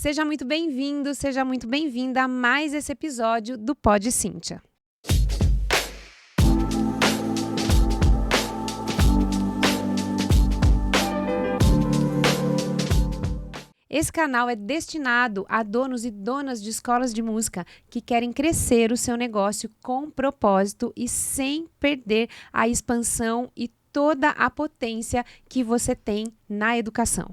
Seja muito bem-vindo, seja muito bem-vinda a mais esse episódio do Pod Cíntia. Esse canal é destinado a donos e donas de escolas de música que querem crescer o seu negócio com propósito e sem perder a expansão e toda a potência que você tem na educação.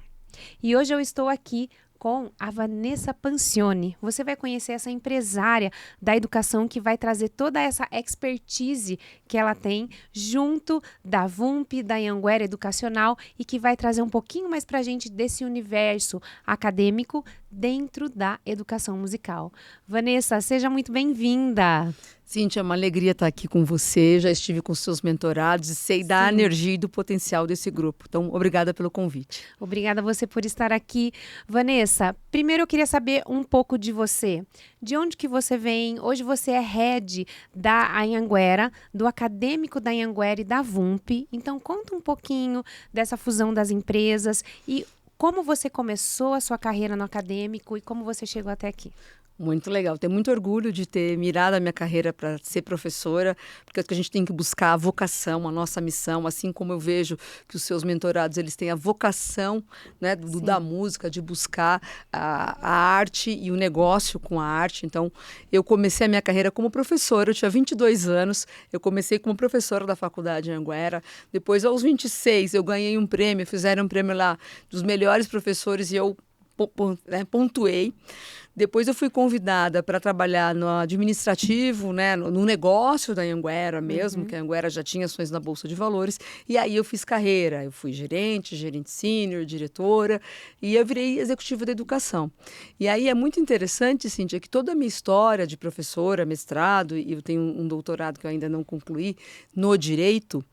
E hoje eu estou aqui com a Vanessa Pancioni. Você vai conhecer essa empresária da educação que vai trazer toda essa expertise que ela tem junto da VUMP, da Anhanguera Educacional e que vai trazer um pouquinho mais para a gente desse universo acadêmico dentro da educação musical. Vanessa, seja muito bem-vinda. Cíntia, é uma alegria estar aqui com você. Já estive com seus mentorados e sei da energia e do potencial desse grupo. Então, obrigada pelo convite. Obrigada a você por estar aqui. Vanessa, primeiro eu queria saber um pouco de você. De onde que você vem? Hoje você é head da Anhanguera, do acadêmico da Anhanguera e da VUMP. Então, conta um pouquinho dessa fusão das empresas e como você começou a sua carreira no acadêmico e como você chegou até aqui. Muito legal. Tenho muito orgulho de ter mirado a minha carreira para ser professora, porque acho que a gente tem que buscar a vocação, a nossa missão, assim como eu vejo que os seus mentorados eles têm a vocação, né, da música, de buscar a arte e o negócio com a arte. Então, eu comecei a minha carreira como professora, eu tinha 22 anos, eu comecei como professora da faculdade Anhanguera. Depois, aos 26, eu ganhei um prêmio, fizeram um prêmio lá dos melhores professores e eu pontuei. Depois eu fui convidada para trabalhar no administrativo, né, no negócio da Anhanguera mesmo, que a Anhanguera já tinha ações na Bolsa de Valores, e aí eu fiz carreira. Eu fui gerente sênior, diretora, e eu virei executiva da educação. E aí é muito interessante, Cíntia, que toda a minha história de professora, mestrado, e eu tenho um doutorado que eu ainda não concluí, no direito,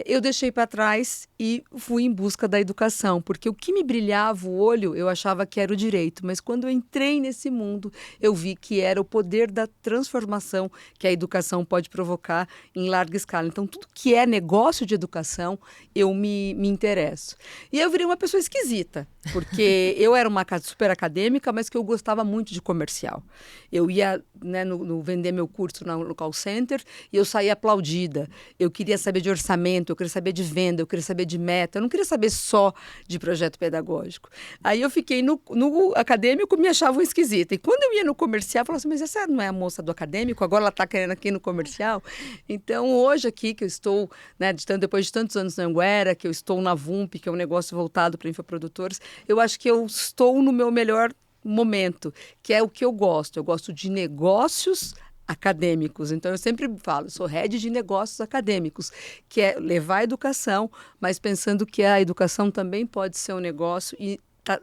eu deixei para trás e fui em busca da educação, porque o que me brilhava o olho, eu achava que era o direito, mas quando eu entrei nesse mundo, eu vi que era o poder da transformação que a educação pode provocar em larga escala. Então, tudo que é negócio de educação, eu me interesso. E eu virei uma pessoa esquisita, porque eu era uma super acadêmica, mas que eu gostava muito de comercial. Eu ia, né, no vender meu curso no call center e eu saía aplaudida. Eu queria saber de orçamento, eu queria saber de venda, eu queria saber de meta, eu não queria saber só de projeto pedagógico. Aí eu fiquei no acadêmico, me achavam esquisita. E quando eu ia no comercial, eu falava assim, mas essa não é a moça do acadêmico? Agora ela está querendo aqui no comercial? Então, hoje aqui, que eu estou, né, depois de tantos anos na Anhanguera, que eu estou na VUMP, que é um negócio voltado para infoprodutores, eu acho que eu estou no meu melhor momento, que é o que eu gosto. Eu gosto de negócios acadêmicos. Então, eu sempre falo, sou head de negócios acadêmicos, que é levar a educação, mas pensando que a educação também pode ser um negócio e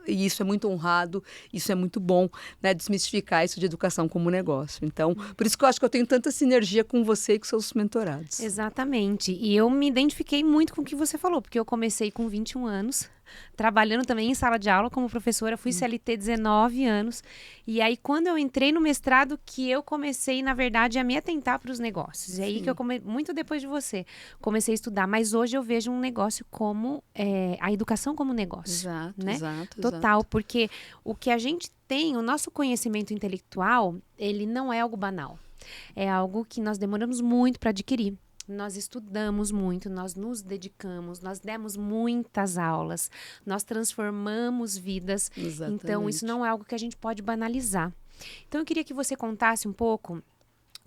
isso é muito honrado, isso é muito bom, né, desmistificar isso de educação como negócio. Então, por isso que eu acho que eu tenho tanta sinergia com você e com seus mentorados. Exatamente. E eu me identifiquei muito com o que você falou, porque eu comecei com 21 anos, trabalhando também em sala de aula como professora, fui CLT 19 anos, e aí quando eu entrei no mestrado que eu comecei, na verdade, a me atentar para os negócios. E aí que eu muito depois de você, comecei a estudar, mas hoje eu vejo um negócio como, a educação como negócio. Exato, né? exato. Total, porque o que a gente tem, o nosso conhecimento intelectual, ele não é algo banal. É algo que nós demoramos muito para adquirir. Nós estudamos muito, nós nos dedicamos, nós demos muitas aulas, nós transformamos vidas. Exatamente. Então, isso não é algo que a gente pode banalizar. Então, eu queria que você contasse um pouco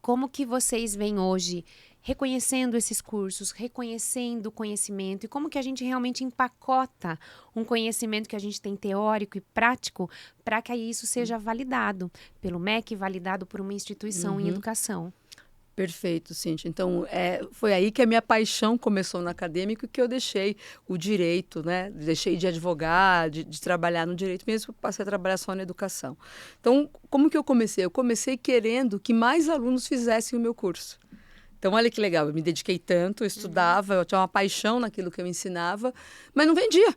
como que vocês veem hoje reconhecendo esses cursos, reconhecendo o conhecimento e como que a gente realmente empacota um conhecimento que a gente tem teórico e prático para que isso seja validado pelo MEC, validado por uma instituição em educação. Perfeito, Cíntia. Então, foi aí que a minha paixão começou no acadêmico e que eu deixei o direito, né? Deixei de advogar, de trabalhar no direito mesmo, passei a trabalhar só na educação. Então, como que eu comecei? Eu comecei querendo que mais alunos fizessem o meu curso. Então, olha que legal, eu me dediquei tanto, eu estudava, eu tinha uma paixão naquilo que eu ensinava, mas não vendia.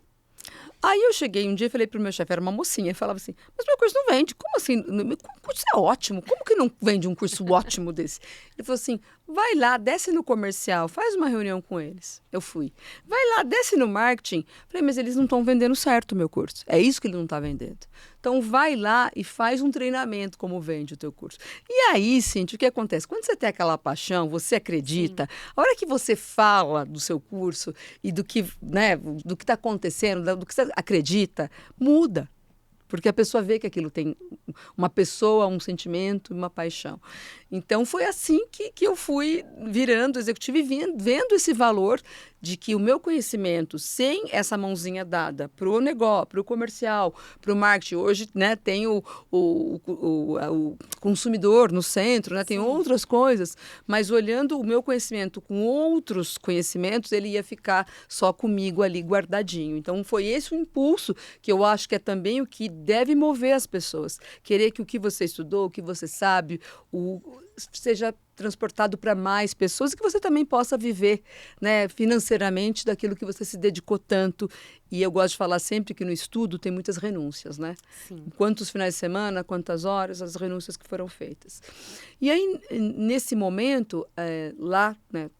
Aí eu cheguei um dia e falei pro meu chefe, era uma mocinha, e falava assim, mas meu curso não vende, como assim? Meu curso é ótimo, como que não vende um curso ótimo desse? Ele falou assim, vai lá, desce no comercial, faz uma reunião com eles. Eu fui. Vai lá, desce no marketing. Falei, mas eles não estão vendendo certo o meu curso. É isso que ele não está vendendo. Então, vai lá e faz um treinamento como vende o teu curso. E aí, Cíntia, o que acontece? Quando você tem aquela paixão, você acredita, a hora que você fala do seu curso e do que, né, do que está acontecendo, do que você acredita, muda. Porque a pessoa vê que aquilo tem uma pessoa, um sentimento, uma paixão. Então, foi assim que eu fui virando executiva e vendo esse valor de que o meu conhecimento, sem essa mãozinha dada para o negócio, para o comercial, para o marketing, hoje, né, tem o consumidor no centro, né, tem outras coisas, mas olhando o meu conhecimento com outros conhecimentos, ele ia ficar só comigo ali guardadinho. Então, foi esse o impulso que eu acho que é também o que deve mover as pessoas. Querer que o que você estudou, o que você sabe, seja transportado para mais pessoas e que você também possa viver, né, financeiramente daquilo que você se dedicou tanto. E eu gosto de falar sempre que no estudo tem muitas renúncias, né? Sim. Quantos finais de semana, quantas horas, as renúncias que foram feitas. E aí, nesse momento, lá, né,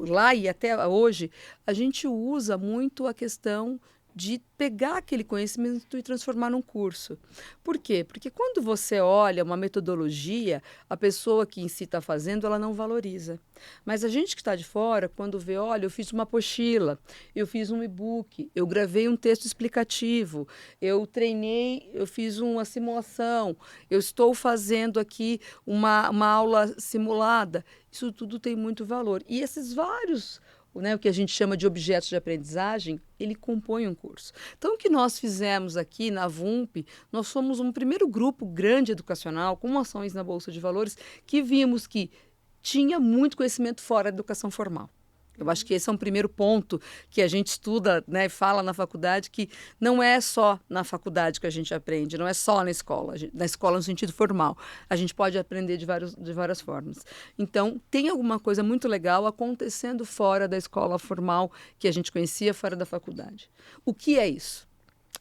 lá e até hoje, a gente usa muito a questão de pegar aquele conhecimento e transformar num curso. Por quê? Porque quando você olha uma metodologia, a pessoa que em si está fazendo, ela não valoriza. Mas a gente que está de fora, quando vê, olha, eu fiz uma apostila, eu fiz um e-book, eu gravei um texto explicativo, eu treinei, eu fiz uma simulação, eu estou fazendo aqui uma aula simulada. Isso tudo tem muito valor. E esses vários, né, o que a gente chama de objetos de aprendizagem, ele compõe um curso. Então, o que nós fizemos aqui na VUMP, nós somos um primeiro grupo grande educacional, com ações na Bolsa de Valores, que vimos que tinha muito conhecimento fora da educação formal. Eu acho que esse é um primeiro ponto que a gente estuda, né, fala na faculdade, que não é só na faculdade que a gente aprende, não é só na escola no sentido formal. A gente pode aprender de várias formas. Então, tem alguma coisa muito legal acontecendo fora da escola formal que a gente conhecia, fora da faculdade. O que é isso?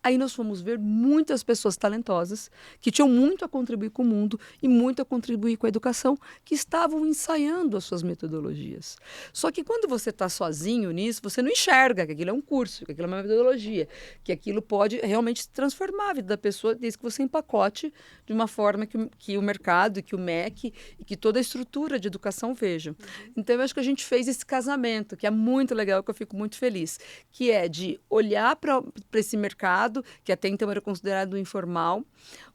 Aí nós fomos ver muitas pessoas talentosas que tinham muito a contribuir com o mundo e muito a contribuir com a educação, que estavam ensaiando as suas metodologias. Só que quando você está sozinho nisso, você não enxerga que aquilo é um curso, que aquilo é uma metodologia, que aquilo pode realmente transformar a vida da pessoa, desde que você empacote de uma forma que o mercado, que o MEC e que toda a estrutura de educação vejam. Então, eu acho que a gente fez esse casamento, que é muito legal, que eu fico muito feliz, que é de olhar para esse mercado, que até então era considerado informal,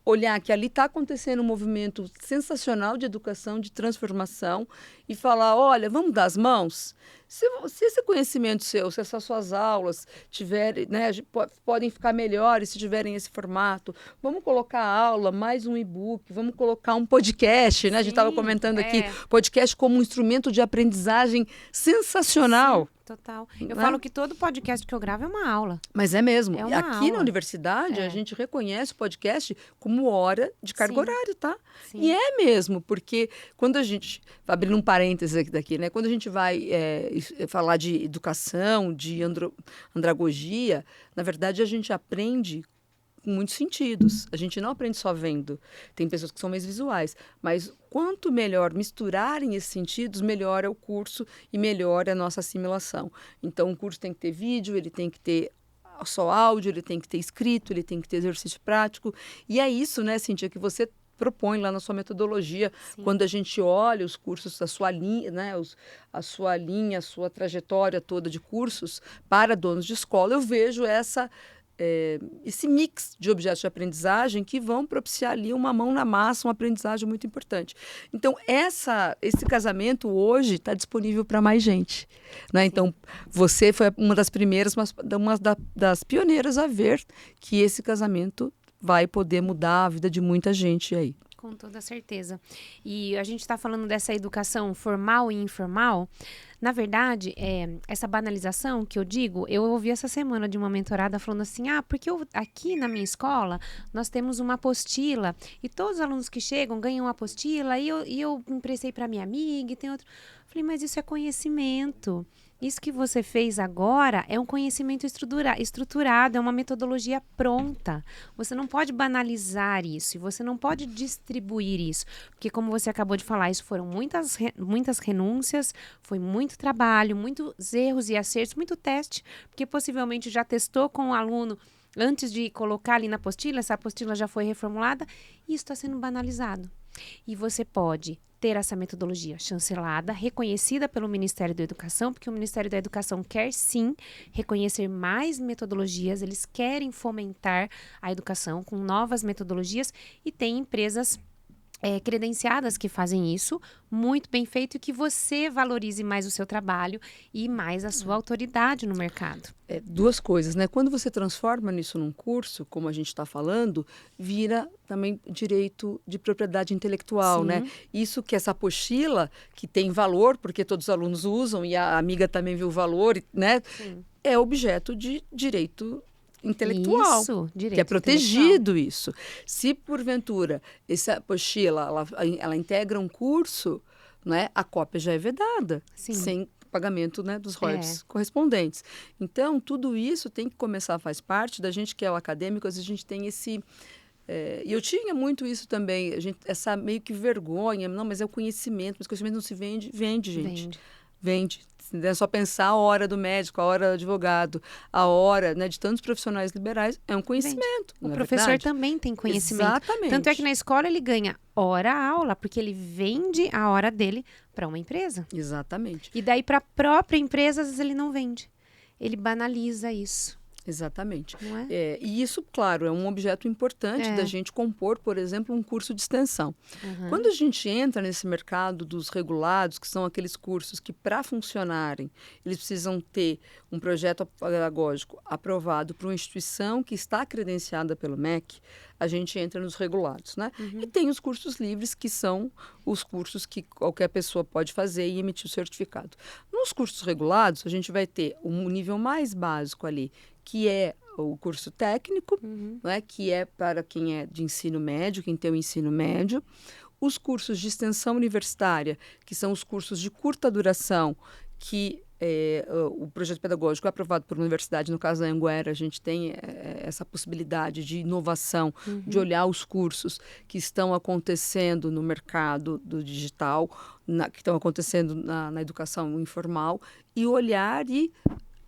olhar que ali está acontecendo um movimento sensacional de educação, de transformação, e falar, olha, vamos dar as mãos? Se esse conhecimento seu, se essas suas aulas tiverem, né, podem ficar melhores se tiverem esse formato, vamos colocar a aula, mais um e-book, vamos colocar um podcast, né? A gente estava comentando aqui, podcast como um instrumento de aprendizagem sensacional. Sim. Total. Eu falo que todo podcast que eu gravo é uma aula. Mas é mesmo. É uma aqui aula. Na universidade, a gente reconhece o podcast como hora de carga horária, tá? Sim. E é mesmo, porque quando a gente, abrindo um parênteses daqui, né? Quando a gente vai falar de educação, de andragogia, na verdade a gente aprende com muitos sentidos. A gente não aprende só vendo. Tem pessoas que são mais visuais. Mas quanto melhor misturarem esses sentidos, melhor é o curso e melhor é a nossa assimilação. Então, o curso tem que ter vídeo, ele tem que ter só áudio, ele tem que ter escrito, ele tem que ter exercício prático. E é isso, né, Cíntia, que você propõe lá na sua metodologia. Sim. Quando a gente olha os cursos, a sua linha, né, a sua trajetória toda de cursos para donos de escola, eu vejo esse mix de objetos de aprendizagem que vão propiciar ali uma mão na massa, uma aprendizagem muito importante. Então, esse casamento hoje está disponível para mais gente, né? Então, você foi uma das primeiras, mas uma das pioneiras a ver que esse casamento vai poder mudar a vida de muita gente aí. Com toda certeza. E a gente está falando dessa educação formal e informal. Na verdade, essa banalização que eu digo, eu ouvi essa semana de uma mentorada falando assim, porque aqui na minha escola nós temos uma apostila e todos os alunos que chegam ganham uma apostila e eu emprestei para minha amiga e tem outro. Falei, mas isso é conhecimento. Isso que você fez agora é um conhecimento estruturado, é uma metodologia pronta. Você não pode banalizar isso e você não pode distribuir isso. Porque, como você acabou de falar, isso foram muitas renúncias, foi muito trabalho, muitos erros e acertos, muito teste, porque possivelmente já testou com o aluno antes de colocar ali na apostila, essa apostila já foi reformulada, e isso está sendo banalizado. E você pode ter essa metodologia chancelada, reconhecida pelo Ministério da Educação, porque o Ministério da Educação quer sim reconhecer mais metodologias, eles querem fomentar a educação com novas metodologias, e tem empresas credenciadas que fazem isso, muito bem feito, e que você valorize mais o seu trabalho e mais a sua autoridade no mercado. Duas coisas, né? Quando você transforma isso num curso, como a gente está falando, vira também direito de propriedade intelectual, né? Isso que essa apostila, que tem valor, porque todos os alunos usam, e a amiga também viu o valor, né? Sim. É objeto de direito intelectual, isso, direito que é protegido isso. Se, porventura, essa apostila, ela integra um curso, né, a cópia já é vedada, sem pagamento, né, dos royalties correspondentes. Então, tudo isso tem que começar, faz parte da gente que é o acadêmico, a gente tem esse... e eu tinha muito isso também, essa meio que vergonha, não, mas é o conhecimento, mas o conhecimento não se vende, gente. Vende. É só pensar a hora do médico, a hora do advogado, a hora, né, de tantos profissionais liberais, é um conhecimento. O professor também tem conhecimento. Exatamente. Tanto é que na escola ele ganha hora-aula, porque ele vende a hora dele para uma empresa. Exatamente. E daí para a própria empresa, às vezes ele não vende. Ele banaliza isso. Exatamente. Não é? E isso, claro, é um objeto importante da gente compor, por exemplo, um curso de extensão. Quando a gente entra nesse mercado dos regulados, que são aqueles cursos que, para funcionarem, eles precisam ter um projeto pedagógico aprovado por uma instituição que está credenciada pelo MEC, a gente entra nos regulados, né? E tem os cursos livres, que são os cursos que qualquer pessoa pode fazer e emitir o certificado. Nos cursos regulados, a gente vai ter um nível mais básico ali, que é o curso técnico, né, que é para quem é de ensino médio, quem tem o ensino médio. Os cursos de extensão universitária, que são os cursos de curta duração, que o projeto pedagógico é aprovado por uma universidade, no caso da Anhanguera, a gente tem essa possibilidade de inovação, de olhar os cursos que estão acontecendo no mercado do digital, que estão acontecendo na educação informal, e olhar e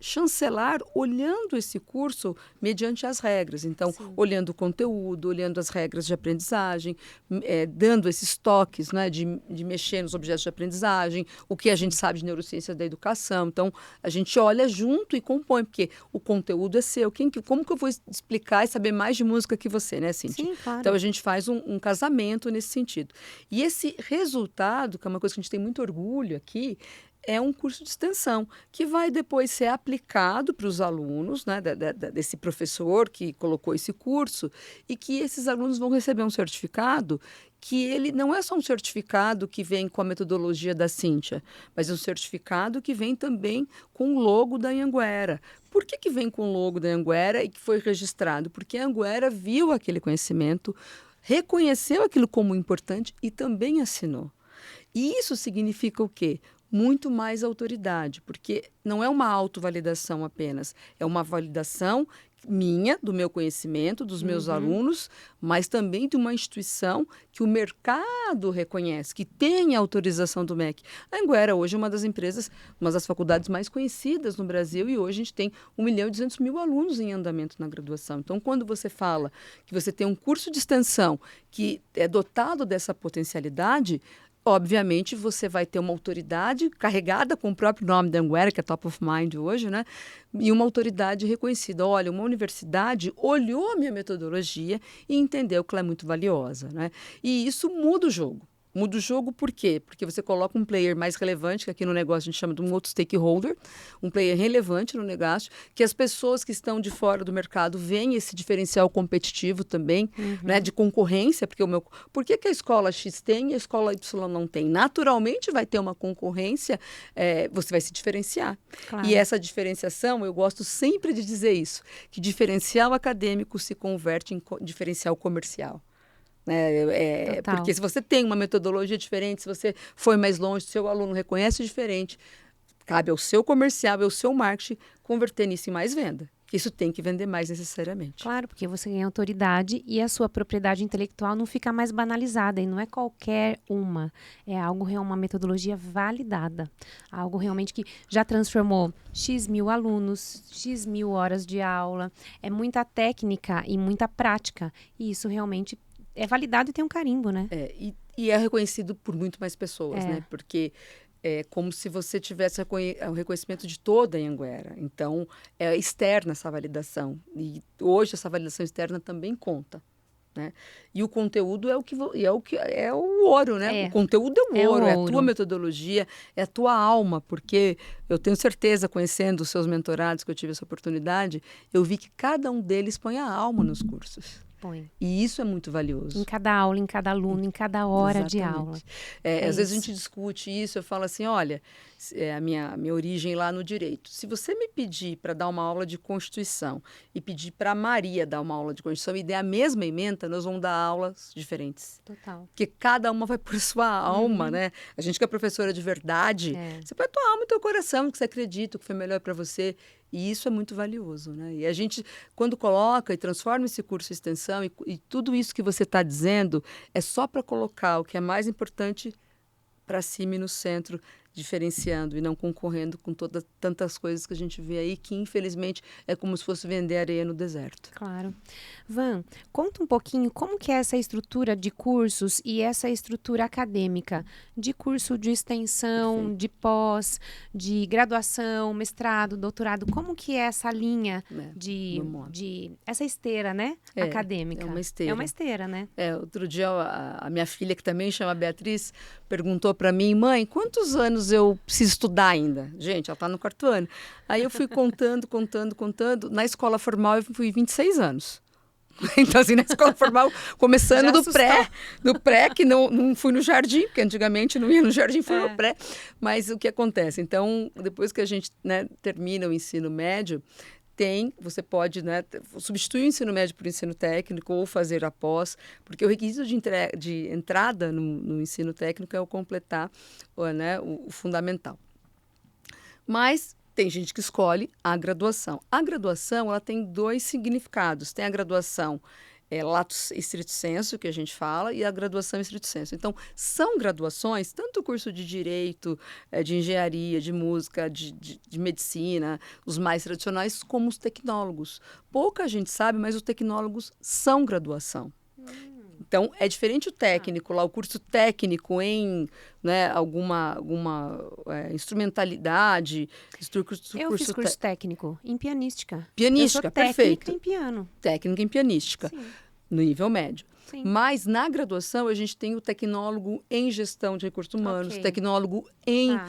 chancelar olhando esse curso mediante as regras. Então, olhando o conteúdo, olhando as regras de aprendizagem, dando esses toques, né, de mexer nos objetos de aprendizagem, o que a gente sabe de neurociência da educação. Então, a gente olha junto e compõe, porque o conteúdo é seu. Como que eu vou explicar e saber mais de música que você, né, Cíntia? Sim, claro. Então, a gente faz um casamento nesse sentido. E esse resultado, que é uma coisa que a gente tem muito orgulho aqui, é um curso de extensão que vai depois ser aplicado para os alunos, né, desse professor que colocou esse curso, e que esses alunos vão receber um certificado que ele não é só um certificado que vem com a metodologia da Cíntia, mas é um certificado que vem também com o logo da Anhanguera. Por que vem com o logo da Anhanguera e que foi registrado? Porque a Anhanguera viu aquele conhecimento, reconheceu aquilo como importante e também assinou. E isso significa o quê? Muito mais autoridade, porque não é uma autovalidação apenas, é uma validação minha, do meu conhecimento, dos meus alunos, mas também de uma instituição que o mercado reconhece, que tem a autorização do MEC. A Anhanguera hoje é uma das empresas, uma das faculdades mais conhecidas no Brasil, e hoje a gente tem 1.200.000 alunos em andamento na graduação. Então, quando você fala que você tem um curso de extensão que é dotado dessa potencialidade, obviamente, você vai ter uma autoridade carregada com o próprio nome da Anhanguera, que é top of mind hoje, né? E uma autoridade reconhecida. Olha, uma universidade olhou a minha metodologia e entendeu que ela é muito valiosa, né? E isso muda o jogo. Muda o jogo por quê? Porque você coloca um player mais relevante, que aqui no negócio a gente chama de um outro stakeholder, um player relevante no negócio, que as pessoas que estão de fora do mercado veem esse diferencial competitivo também, né, de concorrência, porque por que a escola X tem e a escola Y não tem? Naturalmente vai ter uma concorrência, você vai se diferenciar. Claro. E essa diferenciação, eu gosto sempre de dizer isso, que diferencial acadêmico se converte em diferencial comercial. Porque se você tem uma metodologia diferente, se você foi mais longe, seu aluno reconhece diferente, cabe ao seu comercial e ao seu marketing converter nisso em mais venda, Isso tem que vender mais necessariamente. Claro, porque você ganha autoridade e a sua propriedade intelectual não fica mais banalizada. E não é qualquer uma. É algo, uma metodologia validada. Algo realmente que já transformou X mil alunos, X mil horas de aula. É muita técnica e muita prática. E isso realmente é validado e tem um carimbo, né? E é reconhecido por muito mais pessoas, né? Porque é como se você tivesse o reconhecimento de toda a Anhanguera. Então, é externa essa validação. E hoje essa validação externa também conta, né? E o conteúdo é o ouro, né? O conteúdo é o ouro, é a tua metodologia, é a tua alma, porque eu tenho certeza, conhecendo os seus mentorados, que eu tive essa oportunidade, eu vi que cada um deles põe a alma nos cursos. E isso é muito valioso. Em cada aula, em cada aluno, em cada hora de aula. Às vezes a gente discute isso, eu falo assim, olha, a minha origem lá no direito. Se você me pedir para dar uma aula de Constituição e pedir para a Maria dar uma aula de Constituição e der a mesma ementa, nós vamos dar aulas diferentes. Total. Porque cada uma vai por sua alma, né? A gente que é professora de verdade, você põe a tua alma e teu coração, o que você acredita, o que foi melhor para você. E isso é muito valioso, né? E a gente, quando coloca e transforma esse curso em extensão, e tudo isso que você está dizendo é só para colocar o que é mais importante para cima e no centro, diferenciando e não concorrendo com tantas coisas que a gente vê aí, que infelizmente é como se fosse vender areia no deserto. Claro. Van, conta um pouquinho como que é essa estrutura de cursos e essa estrutura acadêmica, de curso de extensão, de pós, de graduação, mestrado, doutorado, como que é essa linha de essa esteira, né, acadêmica? É uma esteira. É uma esteira, né? Outro dia a minha filha, que também chama Beatriz, perguntou para mim, mãe, quantos anos eu preciso estudar ainda? Gente, ela está no 4º ano. Aí eu fui contando. Na escola formal eu fui 26 anos. Então, assim, na escola formal, começando do pré, que não fui no jardim, porque antigamente não ia no jardim, fui no pré. Mas o que acontece? Então, depois que a gente, né, termina o ensino médio, você pode, né, substituir o ensino médio por ensino técnico ou fazer após, porque o requisito de entrada no ensino técnico é o completar, né, o fundamental. Mas tem gente que escolhe a graduação. A graduação, ela tem 2 significados. Tem a graduação lato stricto sensu, que a gente fala, e a graduação stricto sensu. Então, são graduações, tanto o curso de Direito, de Engenharia, de Música, de Medicina, os mais tradicionais, como os tecnólogos. Pouca gente sabe, mas os tecnólogos são graduação. Então, é diferente o técnico, lá o curso técnico em, né, alguma instrumentalidade. Eu fiz curso técnico em pianística. Pianística, perfeito. Técnica em piano. Técnica em pianística, Sim. No nível médio. Sim. Mas, na graduação, a gente tem o tecnólogo em gestão de recursos humanos, tecnólogo em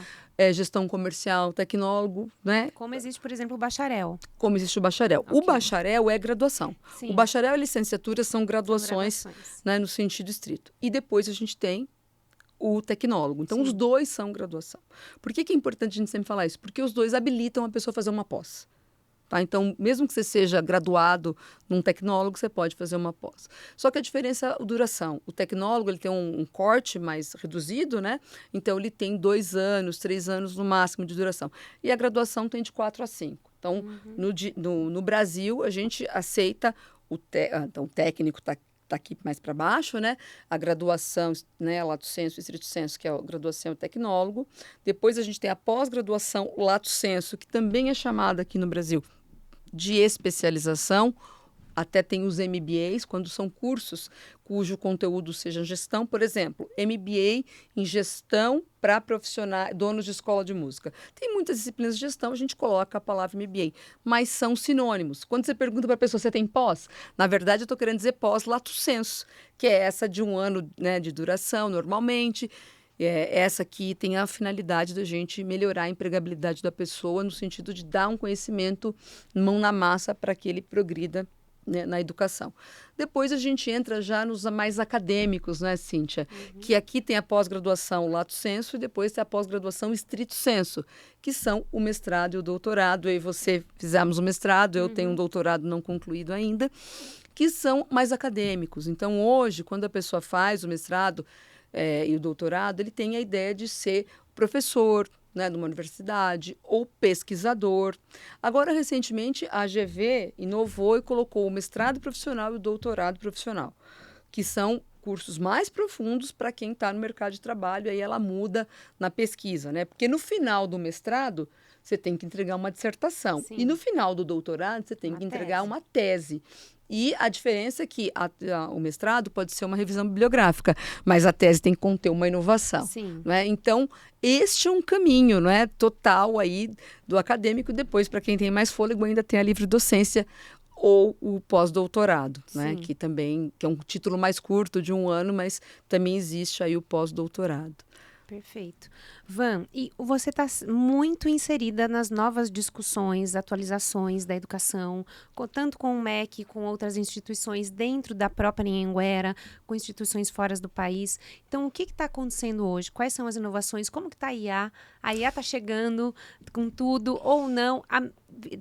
gestão comercial, tecnólogo, né? Como existe, por exemplo, o bacharel. Como existe o bacharel. O bacharel é graduação. Sim. O bacharel e a licenciatura são graduações, né, no sentido estrito. E depois a gente tem o tecnólogo. Então, os 2 são graduação. Por que é importante a gente sempre falar isso? Porque os 2 habilitam a pessoa a fazer uma pós. Tá? Então, mesmo que você seja graduado num tecnólogo, você pode fazer uma pós. Só que a diferença é a duração. O tecnólogo ele tem um corte mais reduzido, né? Então, ele tem 2 anos, 3 anos no máximo de duração. E a graduação tem de 4 a 5. Então, no Brasil, a gente aceita então, o técnico está aqui mais para baixo, né? A graduação, né, lato sensu e stricto sensu, que é a graduação e tecnólogo. Depois a gente tem a pós-graduação lato sensu, que também é chamada aqui no Brasil de especialização. Até tem os MBAs, quando são cursos cujo conteúdo seja gestão. Por exemplo, MBA em gestão para profissionais, donos de escola de música. Tem muitas disciplinas de gestão, a gente coloca a palavra MBA, mas são sinônimos. Quando você pergunta para a pessoa, você tem pós? Na verdade, eu estou querendo dizer pós lato sensu, que é essa de 1 ano, né, de duração, normalmente. Essa aqui tem a finalidade da gente melhorar a empregabilidade da pessoa, no sentido de dar um conhecimento mão na massa para que ele progrida, né, na educação. Depois a gente entra já nos mais acadêmicos, né, Cíntia? Que aqui tem a pós-graduação lato sensu e depois tem a pós-graduação stricto sensu, que são o mestrado e o doutorado. Eu e você fizemos o mestrado, eu tenho um doutorado não concluído ainda, que são mais acadêmicos. Então, hoje, quando a pessoa faz o mestrado e o doutorado, ele tem a ideia de ser professor, né, de uma universidade, ou pesquisador. Agora, recentemente, a AGV inovou e colocou o mestrado profissional e o doutorado profissional, que são cursos mais profundos para quem está no mercado de trabalho, aí ela muda na pesquisa, né? Porque no final do mestrado, você tem que entregar uma dissertação. Sim. E no final do doutorado, você tem Uma que entregar tese. uma tese. E a diferença é que o mestrado pode ser uma revisão bibliográfica, mas a tese tem que conter uma inovação. Sim. Né? Então, este é um caminho, não é, total aí do acadêmico. Depois, para quem tem mais fôlego, ainda tem a livre docência ou o pós-doutorado, né? Sim. Que também que é um título mais curto, de 1 ano, mas também existe aí o pós-doutorado. Perfeito. Van, e você está muito inserida nas novas discussões, atualizações da educação, tanto com o MEC, com outras instituições dentro da própria Anhanguera, com instituições fora do país. Então, o que está acontecendo hoje? Quais são as inovações? Como que está a IA? A IA está chegando com tudo ou não?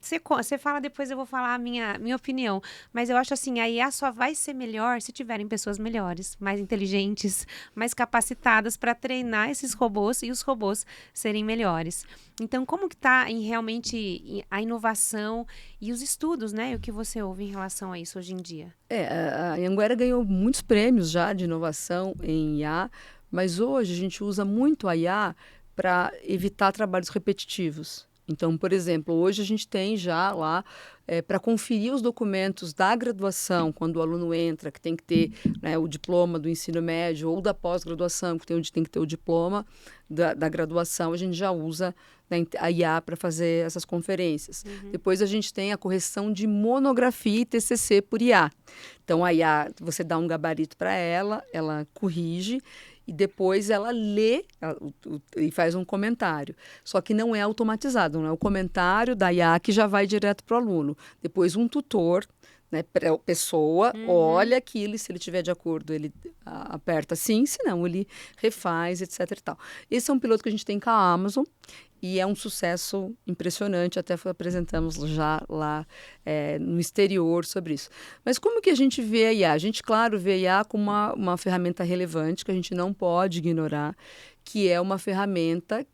Você fala, depois eu vou falar a minha opinião. Mas eu acho assim, a IA só vai ser melhor se tiverem pessoas melhores, mais inteligentes, mais capacitadas para treinar esses robôs e os robôs serem melhores. Então, como que está realmente a inovação e os estudos, né? E o que você ouve em relação a isso hoje em dia? A Anhanguera ganhou muitos prêmios já de inovação em IA, mas hoje a gente usa muito a IA para evitar trabalhos repetitivos. Então, por exemplo, hoje a gente tem já lá para conferir os documentos da graduação, quando o aluno entra, que tem que ter, né, o diploma do ensino médio ou da pós-graduação, que tem que ter o diploma da graduação, a gente já usa, né, a IA para fazer essas conferências. Depois a gente tem a correção de monografia e TCC por IA. Então, a IA, você dá um gabarito para ela corrige, e depois ela lê e faz um comentário. Só que não é automatizado, não é o comentário da IA que já vai direto para o aluno. Depois um tutor, né, pessoa, olha aquilo e se ele estiver de acordo, ele aperta sim, se não, ele refaz, etc. e tal. Esse é um piloto que a gente tem com a Amazon e é um sucesso impressionante, até apresentamos já lá no exterior sobre isso. Mas como que a gente vê a IA? A gente, claro, vê a IA como uma ferramenta relevante que a gente não pode ignorar, que é uma ferramenta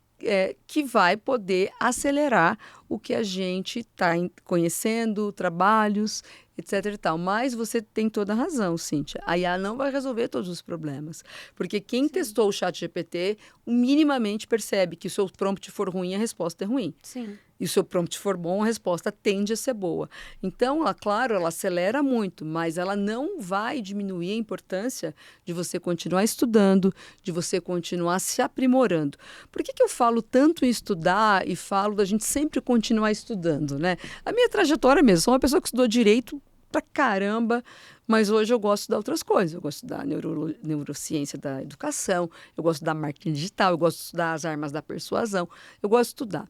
que vai poder acelerar o que a gente está conhecendo, trabalhos, etc. e tal. Mas você tem toda a razão, Cíntia. A IA não vai resolver todos os problemas. Porque quem testou o ChatGPT minimamente percebe que se o seu prompt for ruim, a resposta é ruim. Sim. E se o prompt for bom, a resposta tende a ser boa. Então, claro, ela acelera muito, mas ela não vai diminuir a importância de você continuar estudando, de você continuar se aprimorando. Por que eu falo tanto em estudar e falo da gente sempre continuar estudando, né? A minha trajetória mesmo, sou uma pessoa que estudou direito pra caramba, mas hoje eu gosto de estudar outras coisas. Eu gosto da neurociência da educação, eu gosto da marketing digital, eu gosto de estudar as armas da persuasão, eu gosto de estudar.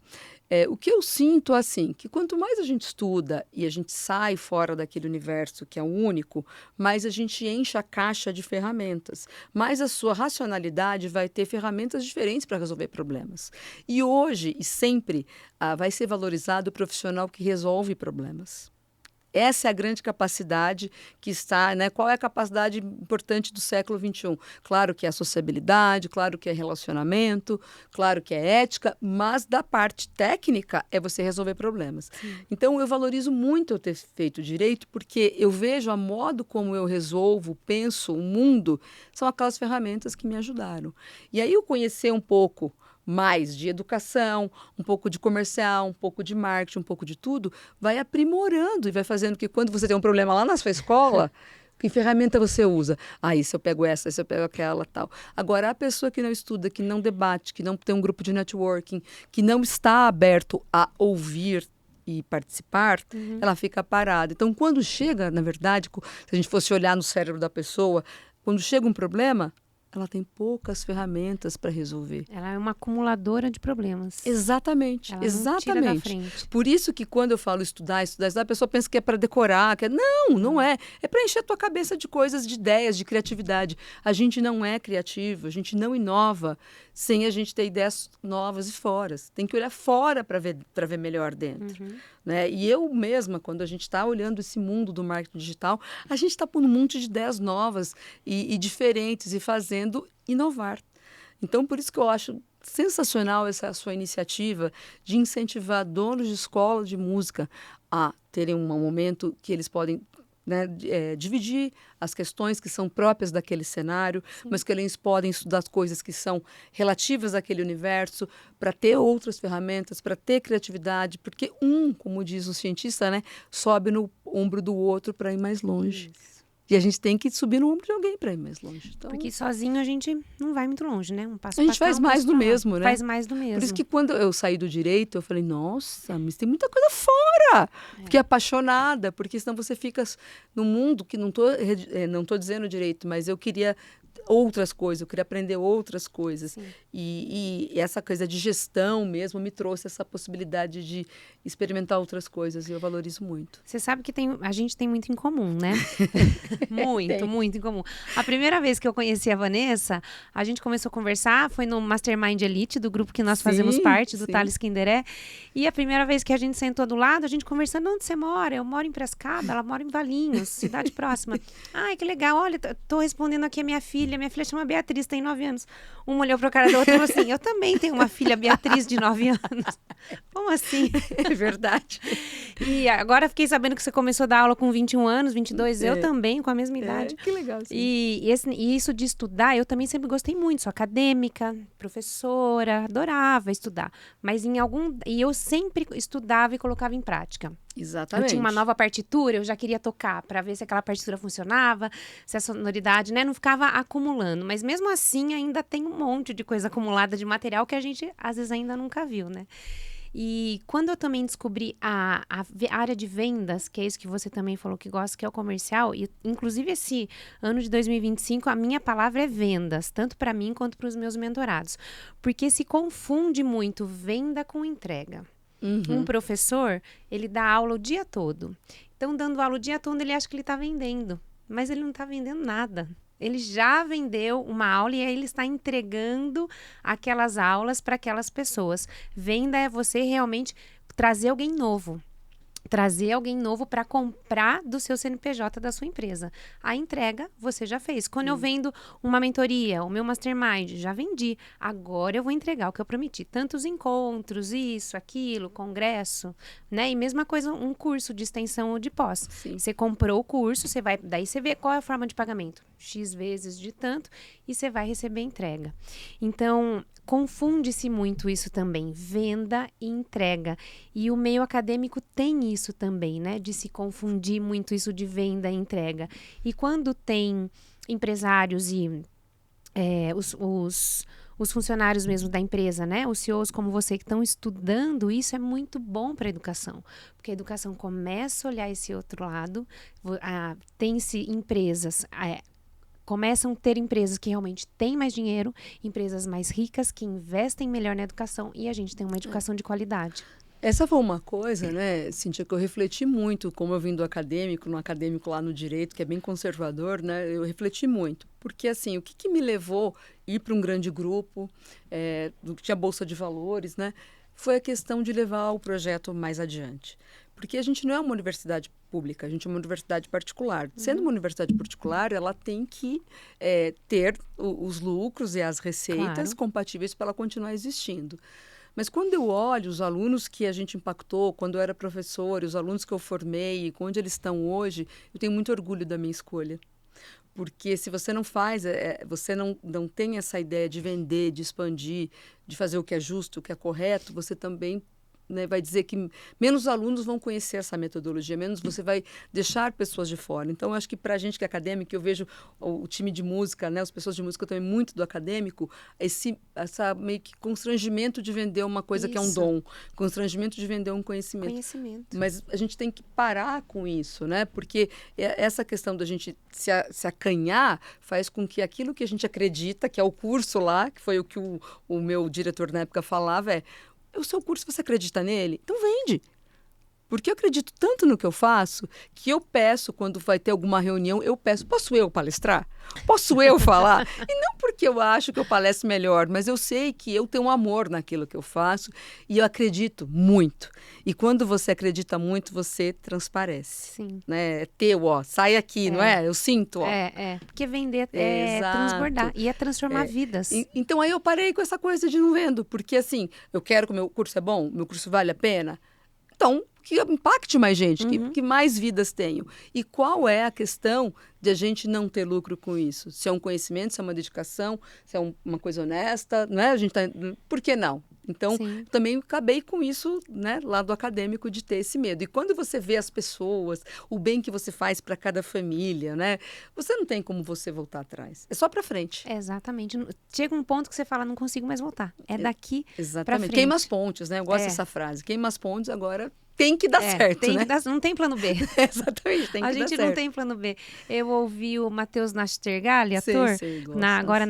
O que eu sinto, assim, que quanto mais a gente estuda e a gente sai fora daquele universo que é o único, mais a gente enche a caixa de ferramentas, mais a sua racionalidade vai ter ferramentas diferentes para resolver problemas. E hoje, e sempre, vai ser valorizado o profissional que resolve problemas. Essa é a grande capacidade que está, né? Qual é a capacidade importante do século XXI? Claro que é a sociabilidade, claro que é relacionamento, claro que é ética, mas da parte técnica é você resolver problemas. Sim. Então, eu valorizo muito eu ter feito direito, porque eu vejo a modo como eu resolvo, penso, o mundo, são aquelas ferramentas que me ajudaram. E aí eu conhecer um pouco mais de educação, um pouco de comercial, um pouco de marketing, um pouco de tudo, vai aprimorando e vai fazendo que quando você tem um problema lá na sua escola, que ferramenta você usa? Isso eu pego essa, isso eu pego aquela, tal. Agora, a pessoa que não estuda, que não debate, que não tem um grupo de networking, que não está aberto a ouvir e participar, ela fica parada. Então, quando chega, na verdade, se a gente fosse olhar no cérebro da pessoa, quando chega um problema, ela tem poucas ferramentas para resolver. Ela é uma acumuladora de problemas. Exatamente, ela exatamente. Não tira da frente. Por isso que quando eu falo estudar, a pessoa pensa que é para decorar, não é. É para encher a tua cabeça de coisas, de ideias, de criatividade. A gente não é criativo, a gente não inova sem a gente ter ideias novas e fora. Tem que olhar fora para ver melhor dentro. Né? E eu mesma, quando a gente está olhando esse mundo do marketing digital, a gente está pondo um monte de ideias novas e diferentes e fazendo inovar. Então, por isso que eu acho sensacional essa sua iniciativa de incentivar donos de escola de música a terem um momento que eles podem, né, dividir as questões que são próprias daquele cenário, mas que eles podem estudar coisas que são relativas àquele universo, para ter outras ferramentas, para ter criatividade, porque como diz o cientista, né, sobe no ombro do outro para ir mais longe. Isso. E a gente tem que subir no ombro de alguém para ir mais longe. Então, Porque sozinho a gente não vai muito longe, né? Um passo a gente pra cá, faz um mais passo do pra lá. mesmo, né? Faz mais do mesmo. Por isso que quando eu saí do direito, eu falei, nossa, mas tem muita coisa fora. Fiquei apaixonada, porque senão você fica num mundo que não tô dizendo direito, mas eu queria outras coisas, eu queria aprender outras coisas. E essa coisa de gestão mesmo me trouxe essa possibilidade de experimentar outras coisas e eu valorizo muito. Você sabe que a gente tem muito em comum, né? Muito em comum. A primeira vez que eu conheci a Vanessa, a gente começou a conversar, foi no Mastermind Elite, do grupo que nós fazemos parte, do Thales Kinderé. E a primeira vez que a gente sentou do lado, a gente conversando, onde você mora? Eu moro em Prescaba, ela mora em Valinhos, cidade próxima. Ai, que legal, olha, tô respondendo aqui a minha filha chama Beatriz, tem 9 anos. Uma olhou pro cara da outra e falou assim, eu também tenho uma filha, Beatriz, de 9 anos. Como assim? É verdade. E agora fiquei sabendo que você começou a dar aula com 21 anos, 22, eu também, com a mesma idade. Que legal. Sim. E isso de estudar, eu também sempre gostei muito, sou acadêmica, professora, adorava estudar. Mas e eu sempre estudava e colocava em prática. Exatamente. Eu tinha uma nova partitura, eu já queria tocar para ver se aquela partitura funcionava, se a sonoridade, né, não ficava acumulando. Mas mesmo assim, ainda tem um monte de coisa acumulada de material que a gente, às vezes, ainda nunca viu, né? E quando eu também descobri a área de vendas, que é isso que você também falou que gosta, que é o comercial, e inclusive esse ano de 2025, a minha palavra é vendas, tanto para mim quanto para os meus mentorados. Porque se confunde muito venda com entrega. Um professor, ele dá aula o dia todo. Então, dando aula o dia todo, ele acha que ele está vendendo. Mas ele não está vendendo nada. Ele já vendeu uma aula e aí ele está entregando aquelas aulas para aquelas pessoas. Venda é você realmente trazer alguém novo. Trazer alguém novo para comprar do seu CNPJ da sua empresa. A entrega você já fez. Quando eu vendo uma mentoria, o meu mastermind, já vendi. Agora eu vou entregar o que eu prometi. Tantos encontros, isso, aquilo, congresso, né? E mesma coisa, um curso de extensão ou de pós. Sim. Você comprou o curso, daí você vê qual é a forma de pagamento. X vezes de tanto e você vai receber a entrega. Então, confunde-se muito isso também, venda e entrega. E o meio acadêmico tem isso também, né? De se confundir muito isso de venda e entrega. E quando tem empresários e os funcionários mesmo da empresa, né? Os CEOs como você que estão estudando isso, é muito bom para a educação. Porque a educação começa a olhar esse outro lado, tem-se empresas... começam a ter empresas que realmente têm mais dinheiro, empresas mais ricas, que investem melhor na educação e a gente tem uma educação de qualidade. Essa foi uma coisa, né, Cíntia, que eu refleti muito, como eu vim do acadêmico, no acadêmico lá no direito, que é bem conservador, né, eu refleti muito. Porque, assim, o que me levou a ir para um grande grupo, tinha bolsa de valores, né, foi a questão de levar o projeto mais adiante. Porque a gente não é uma universidade pública, a gente é uma universidade particular. Sendo uma universidade particular, ela tem que ter os lucros e as receitas compatíveis para ela continuar existindo. Mas quando eu olho os alunos que a gente impactou, quando eu era professora, os alunos que eu formei, onde eles estão hoje, eu tenho muito orgulho da minha escolha. Porque se você não faz, você não tem essa ideia de vender, de expandir, de fazer o que é justo, o que é correto, você também, né, vai dizer que menos alunos vão conhecer essa metodologia, menos você vai deixar pessoas de fora. Então, eu acho que para a gente que é acadêmico, eu vejo o time de música, né, as pessoas de música também muito do acadêmico, essa meio que constrangimento de vender uma coisa que é um dom, constrangimento de vender um conhecimento. Mas a gente tem que parar com isso, né, porque essa questão da gente se acanhar faz com que aquilo que a gente acredita, que é o curso lá, que foi o que o meu diretor na época falava, o seu curso, você acredita nele? Então vende. Porque eu acredito tanto no que eu faço, que eu peço, quando vai ter alguma reunião, eu peço, posso eu palestrar? Posso eu falar? E não porque eu acho que eu palestro melhor, mas eu sei que eu tenho um amor naquilo que eu faço e eu acredito muito. E quando você acredita muito, você transparece. Sim. Né? É teu, ó, sai aqui, não é? Eu sinto, ó. Porque vender é transbordar e é transformar vidas. Então aí eu parei com essa coisa de não vendo, porque assim, eu quero que o meu curso é bom, meu curso vale a pena. Então, que impacte mais gente, que mais vidas tenham. E qual é a questão de a gente não ter lucro com isso? Se é um conhecimento, se é uma dedicação, se é uma coisa honesta, não é? A gente por que não? Então, também acabei com isso, né, lado acadêmico, de ter esse medo. E quando você vê as pessoas, o bem que você faz para cada família, né, você não tem como você voltar atrás. É só para frente. Exatamente. Chega um ponto que você fala, não consigo mais voltar. É daqui para frente. Queima as pontes, né? Eu gosto dessa frase. Queima as pontes, agora tem que dar certo, né? Não tem plano B. Exatamente, tem que dar certo. A gente não tem plano B. Eu ouvi o Matheus Nastergalli, ator, agora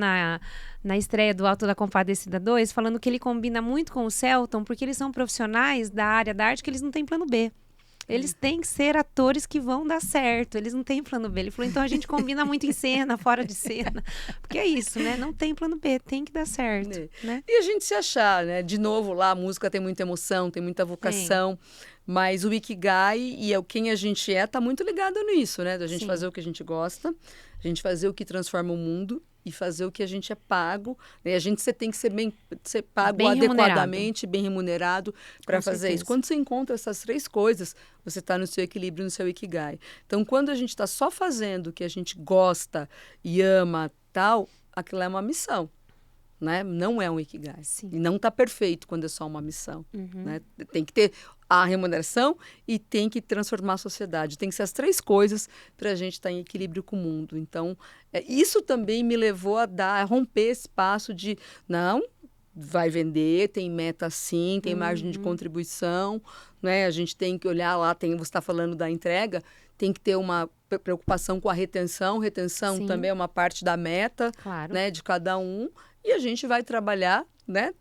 na estreia do Alto da Compadecida 2, falando que ele combina muito com o Selton, porque eles são profissionais da área da arte que eles não têm plano B. Eles têm que ser atores que vão dar certo. Eles não têm plano B. Ele falou, então a gente combina muito em cena, fora de cena. Porque é isso, né? Não tem plano B, tem que dar certo. Né? E a gente se achar, né? De novo, lá a música tem muita emoção, tem muita vocação. Mas o Ikigai e quem a gente tá muito ligado nisso, né? Da gente fazer o que a gente gosta, a gente fazer o que transforma o mundo e fazer o que a gente é pago. Né? Você tem que ser pago bem adequadamente, bem remunerado para fazer isso. Quando você encontra essas três coisas, você está no seu equilíbrio, no seu Ikigai. Então, quando a gente está só fazendo o que a gente gosta e ama, tal, aquilo é uma missão. Né? Não é um Ikigai. E não está perfeito quando é só uma missão. Né? Tem que ter a remuneração e tem que transformar a sociedade. Tem que ser as três coisas para a gente estar em equilíbrio com o mundo. Então, isso também me levou a romper esse passo de, não, vai vender, tem meta sim, tem margem de contribuição, né? A gente tem que olhar lá, você está falando da entrega, tem que ter uma preocupação com a retenção. Retenção também é uma parte da meta, né, de cada um. E a gente vai trabalhar, né,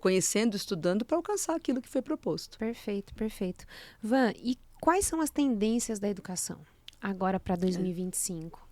conhecendo, estudando para alcançar aquilo que foi proposto. Perfeito, perfeito. Van, e quais são as tendências da educação agora para 2025?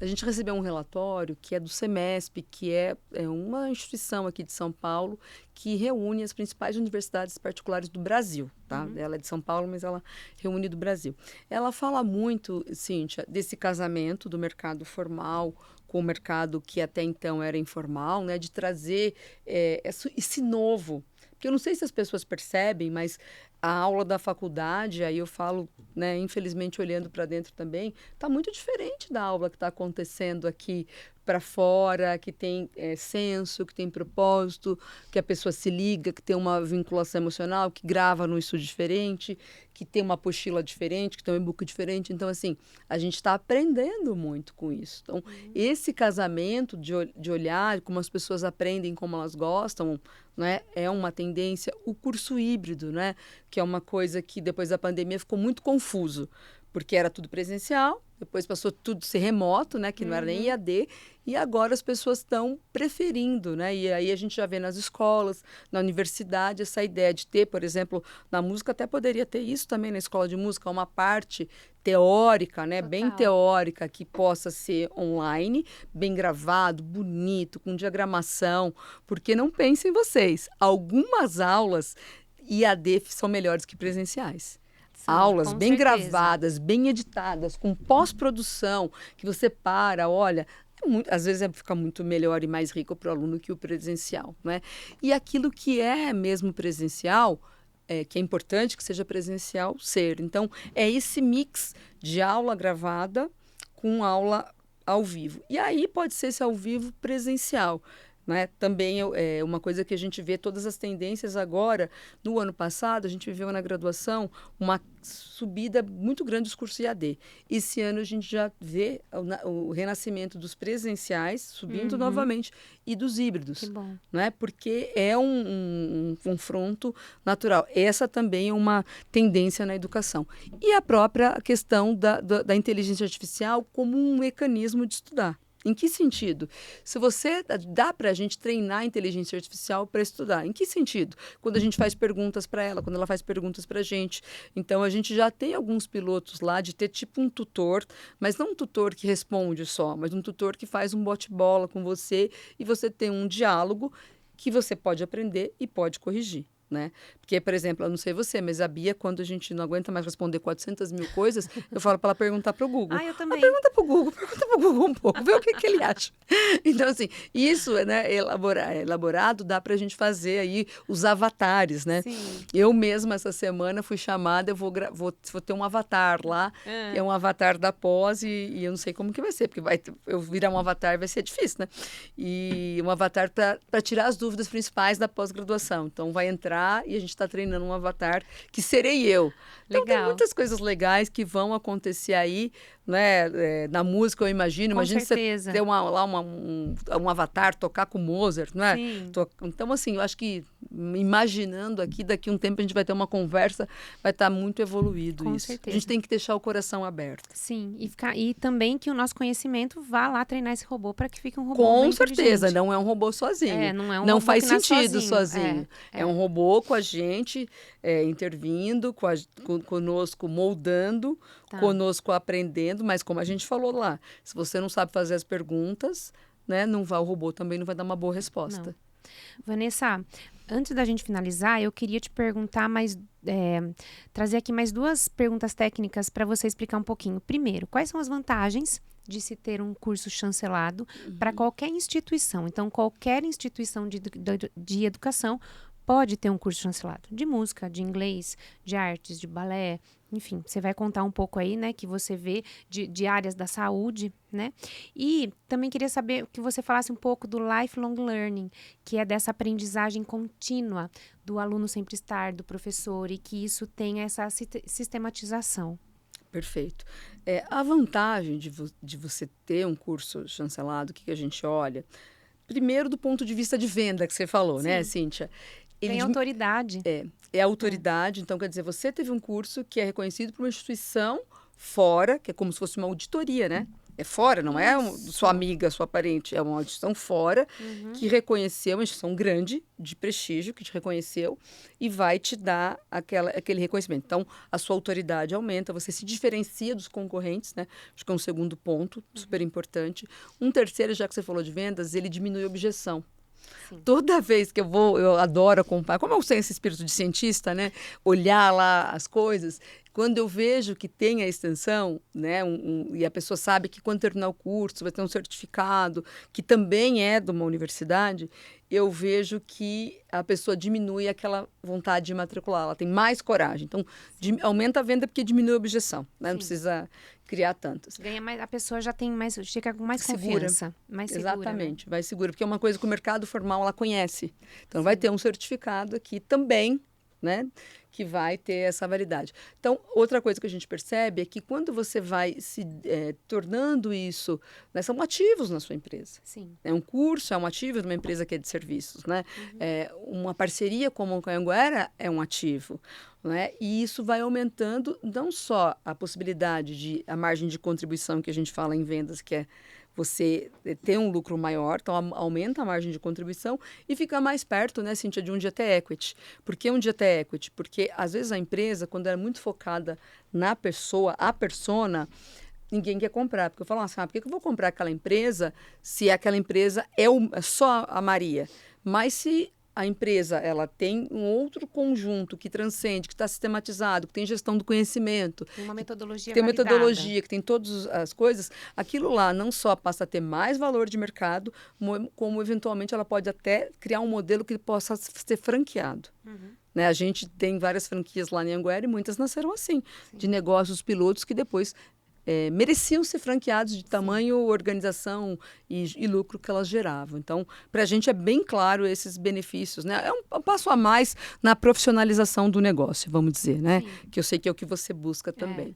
A gente recebeu um relatório que é do CEMESP, que é uma instituição aqui de São Paulo que reúne as principais universidades particulares do Brasil. Tá? Ela é de São Paulo, mas ela reúne do Brasil. Ela fala muito, Cíntia, desse casamento do mercado formal com o mercado que até então era informal, né? De trazer esse novo. Porque eu não sei se as pessoas percebem, mas a aula da faculdade, aí eu falo, né, infelizmente olhando para dentro também, está muito diferente da aula que está acontecendo aqui para fora, que tem senso, que tem propósito, que a pessoa se liga, que tem uma vinculação emocional, que grava num estúdio diferente, que tem uma apostila diferente, que tem um e-book diferente. Então, assim, a gente está aprendendo muito com isso. Então, esse casamento de olhar como as pessoas aprendem, como elas gostam, né, é uma tendência. O curso híbrido, né, que é uma coisa que depois da pandemia ficou muito confuso, porque era tudo presencial, depois passou tudo a ser remoto, né, que não era nem EAD, e agora as pessoas estão preferindo, né, e aí a gente já vê nas escolas, na universidade, essa ideia de ter, por exemplo, na música até poderia ter isso também na escola de música, uma parte teórica, né, bem teórica, que possa ser online, bem gravado, bonito, com diagramação, porque não pensem vocês, algumas aulas EAD são melhores que presenciais. Aulas bem gravadas, bem editadas, com pós-produção, que você olha, às vezes fica muito melhor e mais rico para o aluno que o presencial, né? E aquilo que é mesmo presencial, que é importante que seja presencial, então é esse mix de aula gravada com aula ao vivo. E aí pode ser esse ao vivo presencial. Né? Também é uma coisa que a gente vê todas as tendências agora. No ano passado, a gente viveu na graduação uma subida muito grande dos cursos IAD. Esse ano a gente já vê o renascimento dos presenciais subindo novamente e dos híbridos. Que bom. Né? Porque é um confronto natural. Essa também é uma tendência na educação. E a própria questão da inteligência artificial como um mecanismo de estudar. Em que sentido? Se você dá para a gente treinar a inteligência artificial para estudar, em que sentido? Quando a gente faz perguntas para ela, quando ela faz perguntas para a gente. Então, a gente já tem alguns pilotos lá de ter tipo um tutor, mas não um tutor que responde só, mas um tutor que faz um bate-bola com você e você tem um diálogo que você pode aprender e pode corrigir. Né? Porque, por exemplo, eu não sei você, mas a Bia, quando a gente não aguenta mais responder 400 mil coisas, eu falo para ela perguntar para o Google. Eu também. Pergunta para o Google um pouco, vê o que ele acha. Então, assim, isso, né, elaborado, dá para a gente fazer aí os avatares, né? Sim. Eu mesma, essa semana, fui chamada, eu vou ter um avatar lá, que é um avatar da pós, e eu não sei como que vai ser, porque eu virar um avatar vai ser difícil, né? E um avatar para tirar as dúvidas principais da pós-graduação. Então, vai entrar e a gente está treinando um avatar que serei eu. Então, Legal. tem muitas coisas legais que vão acontecer aí, né? Na música, eu imagino. Com Imagina certeza. você ter um avatar, tocar com Mozart, né? Sim. Então, assim, eu acho que imaginando aqui, daqui a um tempo a gente vai ter uma conversa, vai estar muito evoluído Com isso. certeza. A gente tem que deixar o coração aberto. Sim, e também que o nosso conhecimento vá lá treinar esse robô para que fique um robô Com bem certeza, inteligente. não é um robô sozinho. Não é um não robô faz que nasce sentido sozinho. É. É um robô com a gente intervindo, conosco moldando, Tá. conosco aprendendo, mas como a gente falou lá, se você não sabe fazer as perguntas, né, o robô também não vai dar uma boa resposta. Não. Vanessa, antes da gente finalizar, eu queria te perguntar trazer aqui mais 2 perguntas técnicas para você explicar um pouquinho. Primeiro, quais são as vantagens de se ter um curso chancelado para qualquer instituição? Então, qualquer instituição de educação pode ter um curso chancelado de música, de inglês, de artes, de balé, enfim, você vai contar um pouco aí, né, que você vê de áreas da saúde, né? E também queria saber que você falasse um pouco do lifelong learning, que é dessa aprendizagem contínua do aluno sempre estar, do professor, e que isso tenha essa sistematização. Perfeito. A vantagem de você ter um curso chancelado, o que a gente olha? Primeiro, do ponto de vista de venda que você falou, Sim. né, Cíntia? Tem autoridade. É autoridade. Então, quer dizer, você teve um curso que é reconhecido por uma instituição fora, que é como se fosse uma auditoria, né? É fora, não é sua amiga, sua parente, é uma instituição fora que reconheceu, uma instituição grande, de prestígio, que te reconheceu e vai te dar aquele reconhecimento. Então, a sua autoridade aumenta, você se diferencia dos concorrentes, né? Acho que é um segundo ponto, super importante. Um terceiro, já que você falou de vendas, ele diminui a objeção. Sim. Toda vez que eu adoro acompanhar, como eu tenho esse espírito de cientista, né? Olhar lá as coisas, quando eu vejo que tem a extensão, né? E a pessoa sabe que quando terminar o curso vai ter um certificado, que também é de uma universidade, eu vejo que a pessoa diminui aquela vontade de matricular, ela tem mais coragem. Então, aumenta a venda porque diminui a objeção, né? Não precisa criar tantas. Ganha mais, a pessoa já chega com mais confiança. Mais segura. Exatamente, né? Vai segura, porque é uma coisa que o mercado formal ela conhece. Então, vai ter um certificado aqui também, né, que vai ter essa validade. Então, outra coisa que a gente percebe é que quando você vai se tornando isso, né, são ativos na sua empresa. Sim. É um curso, é um ativo de uma empresa que é de serviços, né? Uma parceria como a Anhanguera é um ativo, né? E isso vai aumentando não só a possibilidade de a margem de contribuição que a gente fala em vendas, que é você ter um lucro maior, então aumenta a margem de contribuição e fica mais perto, né, Cíntia, de um dia ter equity. Por que um dia ter equity? Porque, às vezes, a empresa, quando é muito focada na pessoa, a persona, ninguém quer comprar. Porque eu falo assim, por que eu vou comprar aquela empresa se aquela empresa é só a Maria? Mas se a empresa ela tem um outro conjunto que transcende, que está sistematizado, que tem gestão do conhecimento, tem uma metodologia tem validada. metodologia, que tem todas as coisas, aquilo lá não só passa a ter mais valor de mercado, como eventualmente ela pode até criar um modelo que possa ser franqueado. Né? A gente tem várias franquias lá em Anhanguera e muitas nasceram assim, de negócios pilotos que depois mereciam ser franqueados de tamanho, organização e lucro que elas geravam. Então, para a gente é bem claro esses benefícios, né? É um passo a mais na profissionalização do negócio, vamos dizer, né? Que eu sei que é o que você busca também.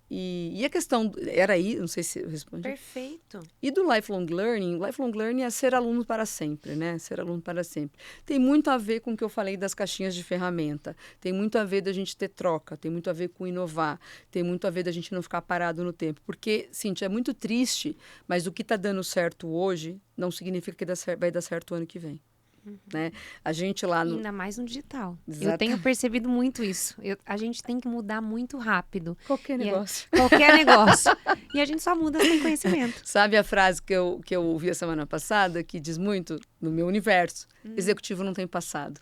E a questão, era aí, não sei se eu respondi. Perfeito. E do lifelong learning é ser aluno para sempre, né? Ser aluno para sempre. Tem muito a ver com o que eu falei das caixinhas de ferramenta, tem muito a ver da gente ter troca, tem muito a ver com inovar, tem muito a ver da gente não ficar parado no tempo. Porque, Cíntia, é muito triste, mas o que está dando certo hoje não significa que vai dar certo o ano que vem. Né? A gente lá no... Ainda mais no digital. Exatamente. Eu tenho percebido muito isso. A gente tem que mudar muito rápido. Qualquer negócio. Qualquer negócio. E a gente só muda sem conhecimento. Sabe a frase que eu ouvi a semana passada, que diz muito no meu universo? Executivo não tem passado.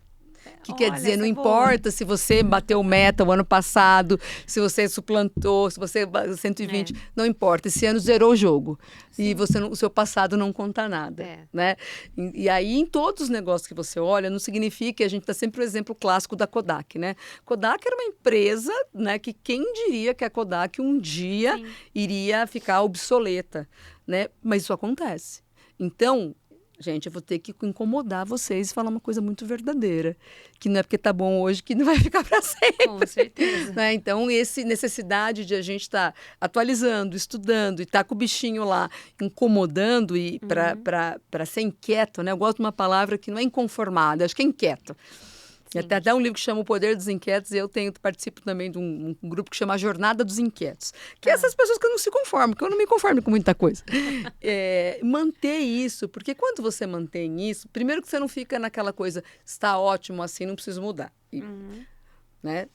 Que quer dizer, não importa se você bateu meta o ano passado, se você suplantou, se você 120, não importa. Esse ano zerou o jogo. Sim. E o seu passado não conta nada. Né? E aí, em todos os negócios que você olha, não significa que a gente está sempre o exemplo clássico da Kodak. Né? Kodak era uma empresa, né, que quem diria que a Kodak um dia iria ficar obsoleta. Né? Mas isso acontece. Então, gente, eu vou ter que incomodar vocês e falar uma coisa muito verdadeira, que não é porque tá bom hoje que não vai ficar para sempre. Com certeza. Né? Então, necessidade de a gente estar atualizando, estudando e estar com o bichinho lá, incomodando e para ser inquieto, né? Eu gosto de uma palavra que não é inconformado, acho que é inquieto. Tem até um livro que chama O Poder dos Inquietos, e eu participo também de um grupo que chama A Jornada dos Inquietos, que é essas pessoas que não se conformam, que eu não me conformo com muita coisa. Manter isso, porque quando você mantém isso, primeiro que você não fica naquela coisa, está ótimo assim, não preciso mudar. Né?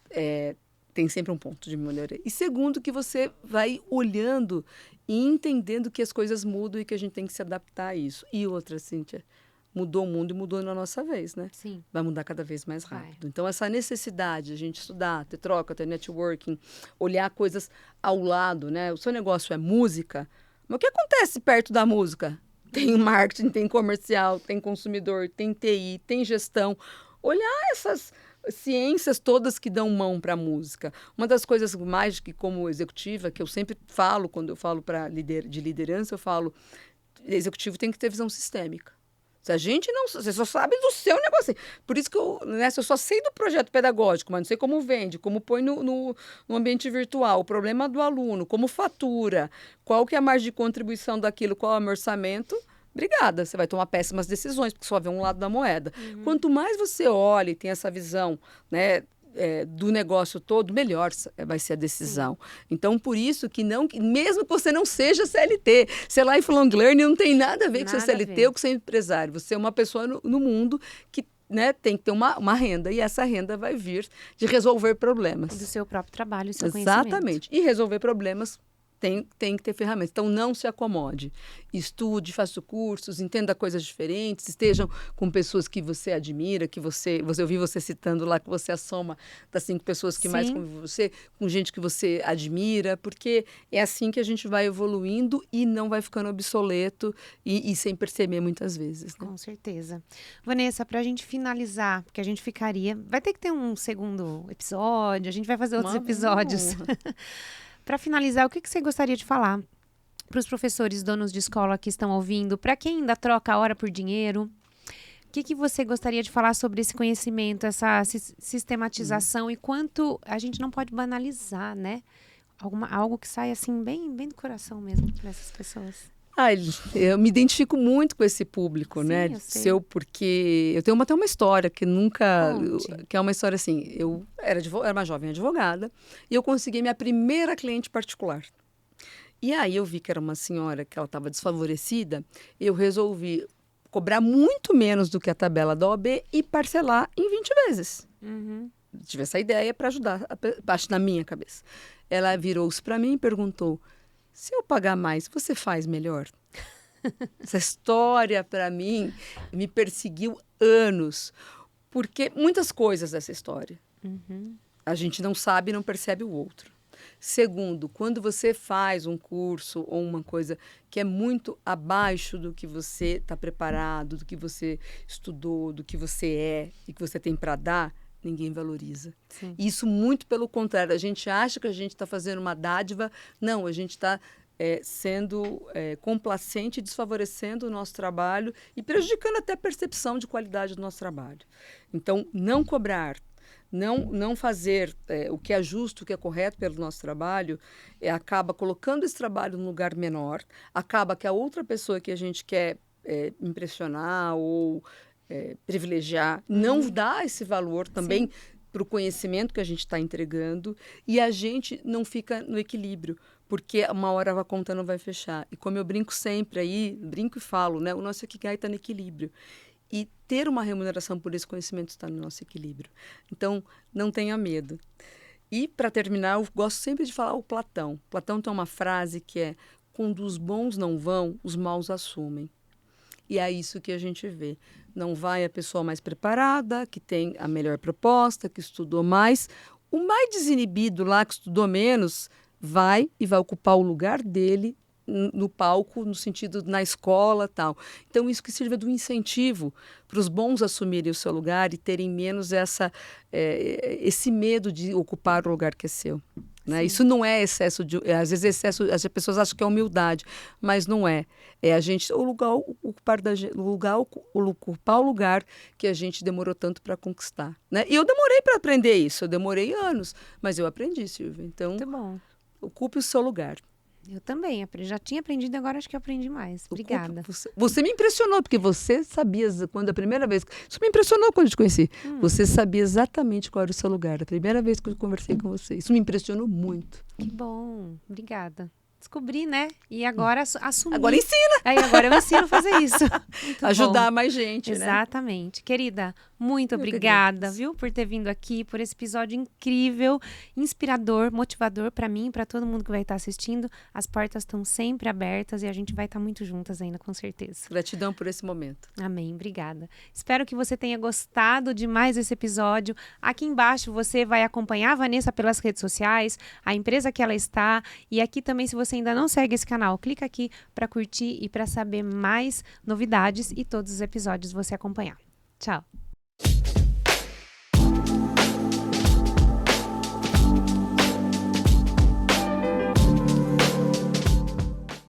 Tem sempre um ponto de melhoria. E segundo, que você vai olhando e entendendo que as coisas mudam e que a gente tem que se adaptar a isso. E outra, Cíntia, mudou o mundo e mudou na nossa vez, né? Sim. Vai mudar cada vez mais rápido. Então, essa necessidade de a gente estudar, ter troca, ter networking, olhar coisas ao lado, né? O seu negócio é música, mas o que acontece perto da música? Tem marketing, tem comercial, tem consumidor, tem TI, tem gestão. Olhar essas ciências todas que dão mão para a música. Uma das coisas mais que, como executiva, que eu sempre falo, quando eu falo de liderança, eu falo, executivo tem que ter visão sistêmica. Se a gente não... Você só sabe do seu negócio. Por isso que eu só sei do projeto pedagógico, mas não sei como vende, como põe no ambiente virtual, o problema do aluno, como fatura, qual que é a margem de contribuição daquilo, qual é o meu orçamento. Obrigada, você vai tomar péssimas decisões, porque só vê um lado da moeda. Quanto mais você olha e tem essa visão, né, do negócio todo, melhor vai ser a decisão. Então, por isso que mesmo que você não seja CLT, ser lifelong learning não tem nada a ver com ser CLT ou com ser empresário. Você é uma pessoa no mundo que, né, tem que ter uma renda, e essa renda vai vir de resolver problemas. Do seu próprio trabalho, seu conhecimento. Exatamente. E resolver problemas tem que ter ferramentas. Então, não se acomode. Estude, faça cursos, entenda coisas diferentes, estejam com pessoas que você admira, que eu vi você citando lá, que você é a soma das 5 pessoas que mais convivem com você, com gente que você admira, porque é assim que a gente vai evoluindo e não vai ficando obsoleto e sem perceber muitas vezes. Né? Com certeza. Vanessa, para a gente finalizar, porque a gente vai ter que ter um segundo episódio, a gente vai fazer outros episódios. Para finalizar, o que você gostaria de falar para os professores, donos de escola que estão ouvindo, para quem ainda troca a hora por dinheiro? O que você gostaria de falar sobre esse conhecimento, essa sistematização e quanto a gente não pode banalizar, né? Algo que sai assim bem do coração mesmo dessas pessoas. Eu me identifico muito com esse público, né? Porque eu tenho até uma história que que é uma história assim, eu era uma jovem advogada e eu consegui minha primeira cliente particular. E aí eu vi que era uma senhora que ela estava desfavorecida, eu resolvi cobrar muito menos do que a tabela da OAB e parcelar em 20 vezes. Tive essa ideia para ajudar, na minha cabeça. Ela virou-se para mim e perguntou: se eu pagar mais, você faz melhor? Essa história, para mim, me perseguiu anos. Porque muitas coisas dessa história. A gente não sabe e não percebe o outro. Segundo, quando você faz um curso ou uma coisa que é muito abaixo do que você está preparado, do que você estudou, do que você é e que você tem para dar, ninguém valoriza. Sim. Isso muito pelo contrário. A gente acha que a gente está fazendo uma dádiva. Não, a gente está sendo complacente, desfavorecendo o nosso trabalho e prejudicando até a percepção de qualidade do nosso trabalho. Então, não cobrar, não fazer o que é justo, o que é correto pelo nosso trabalho, acaba colocando esse trabalho num lugar menor, acaba que a outra pessoa que a gente quer impressionar ou privilegiar não dá esse valor também para o conhecimento que a gente está entregando, e a gente não fica no equilíbrio, porque uma hora a conta não vai fechar. E como eu brinco sempre aí, brinco e falo, né, o nosso Ikigai está no equilíbrio. E ter uma remuneração por esse conhecimento está no nosso equilíbrio. Então, não tenha medo. E, para terminar, eu gosto sempre de falar o Platão. Platão tem uma frase que é: quando os bons não vão, os maus assumem. E é isso que a gente vê. Não vai a pessoa mais preparada, que tem a melhor proposta, que estudou mais. O mais desinibido lá, que estudou menos, vai ocupar o lugar dele no palco, no sentido na escola, tal. Então, isso que sirva do incentivo para os bons assumirem o seu lugar e terem menos esse medo de ocupar o lugar que é seu. Né? Isso não é excesso de... Às vezes, as pessoas acham que é humildade, mas não é. É a gente ocupar o lugar que a gente demorou tanto para conquistar. Né? E eu demorei para aprender isso, eu demorei anos, mas eu aprendi, Silvia. Então, Muito bom. Ocupe o seu lugar. Eu também, já tinha aprendido, agora acho que eu aprendi mais. Obrigada. Você me impressionou, porque você sabia, quando a primeira vez... Isso me impressionou quando eu te conheci. Você sabia exatamente qual era o seu lugar, a primeira vez que eu conversei com você. Isso me impressionou muito. Que bom, obrigada. Descobri, né? E agora assumi. Agora ensina! Agora eu ensino a fazer isso. Ajudar mais gente, Exatamente. Né? Querida, muito obrigada, viu? Por ter vindo aqui, por esse episódio incrível, inspirador, motivador para mim e para todo mundo que vai estar assistindo. As portas estão sempre abertas e a gente vai estar muito juntas ainda, com certeza. Gratidão por esse momento. Amém, obrigada. Espero que você tenha gostado demais desse episódio. Aqui embaixo você vai acompanhar a Vanessa pelas redes sociais, a empresa que ela está, e aqui também, se você ainda não segue esse canal, clica aqui para curtir e para saber mais novidades e todos os episódios você acompanhar. Tchau!